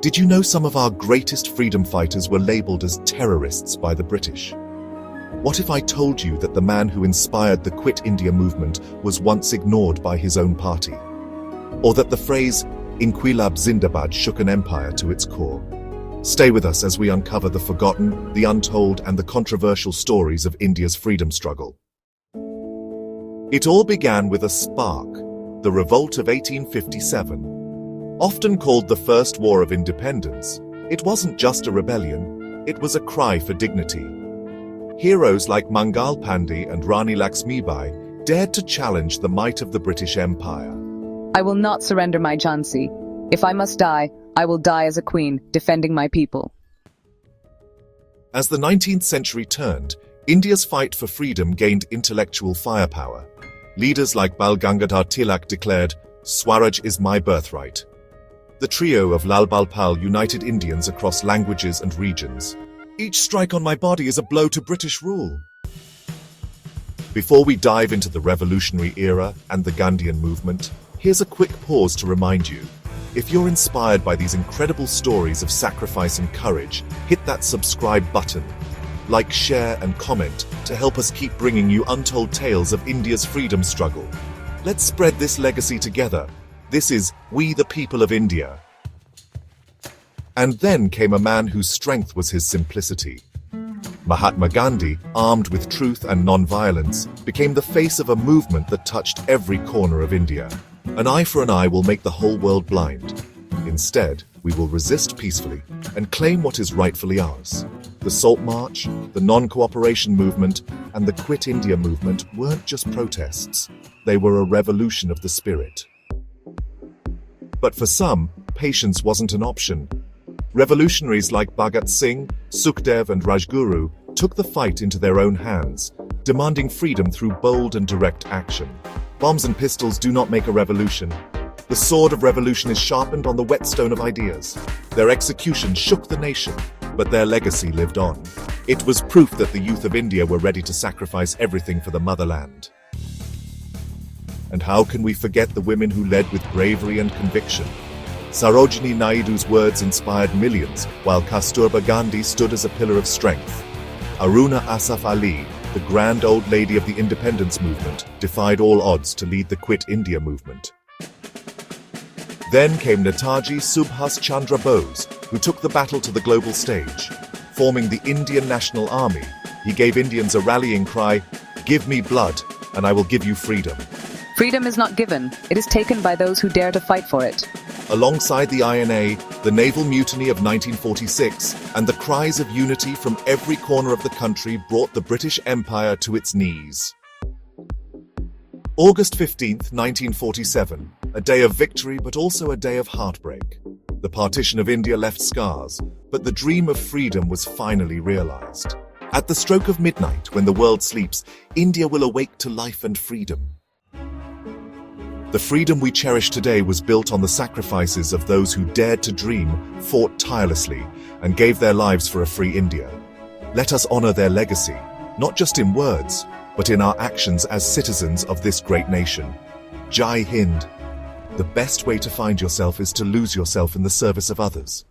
Did you know some of our greatest freedom fighters were labeled as terrorists by the British? What if I told you that the man who inspired the Quit India movement was once ignored by his own party? Or that the phrase, Inquilab Zindabad, shook an empire to its core? Stay with us as we uncover the forgotten, the untold, and the controversial stories of India's freedom struggle. It all began with a spark, the Revolt of 1857. Often called the First War of Independence, it wasn't just a rebellion, it was a cry for dignity. Heroes like Mangal Pandey and Rani Lakshmibai dared to challenge the might of the British Empire. I will not surrender my Jhansi. If I must die, I will die as a queen, defending my people. As the 19th century turned, India's fight for freedom gained intellectual firepower. Leaders like Bal Gangadhar Tilak declared, "Swaraj is my birthright." The trio of Lal Bal Pal united Indians across languages and regions. Each strike on my body is a blow to British rule. Before we dive into the revolutionary era and the Gandhian movement, here's a quick pause to remind you. If you're inspired by these incredible stories of sacrifice and courage, hit that subscribe button. Like, share, and comment to help us keep bringing you untold tales of India's freedom struggle. Let's spread this legacy together. This is We the People of India. And then came a man whose strength was his simplicity. Mahatma Gandhi, armed with truth and non-violence, became the face of a movement that touched every corner of India. An eye for an eye will make the whole world blind. Instead, we will resist peacefully and claim what is rightfully ours. The Salt March, the non-cooperation movement, and the Quit India movement weren't just protests. They were a revolution of the spirit. But for some, patience wasn't an option. Revolutionaries like Bhagat Singh, Sukhdev, and Rajguru took the fight into their own hands, demanding freedom through bold and direct action. Bombs and pistols do not make a revolution. The sword of revolution is sharpened on the whetstone of ideas. Their execution shook the nation, but their legacy lived on. It was proof that the youth of India were ready to sacrifice everything for the motherland. And how can we forget the women who led with bravery and conviction? Sarojini Naidu's words inspired millions, while Kasturba Gandhi stood as a pillar of strength. Aruna Asaf Ali, the grand old lady of the independence movement, defied all odds to lead the Quit India movement. Then came Netaji Subhas Chandra Bose, who took the battle to the global stage. Forming the Indian National Army, he gave Indians a rallying cry, "Give me blood, and I will give you freedom." Freedom is not given, it is taken by those who dare to fight for it. Alongside the INA, the naval mutiny of 1946, and the cries of unity from every corner of the country brought the British Empire to its knees. August 15th, 1947, a day of victory but also a day of heartbreak. The partition of India left scars, but the dream of freedom was finally realized. At the stroke of midnight, when the world sleeps, India will awake to life and freedom. The freedom we cherish today was built on the sacrifices of those who dared to dream, fought tirelessly, and gave their lives for a free India. Let us honor their legacy, not just in words, but in our actions as citizens of this great nation. Jai Hind. The best way to find yourself is to lose yourself in the service of others.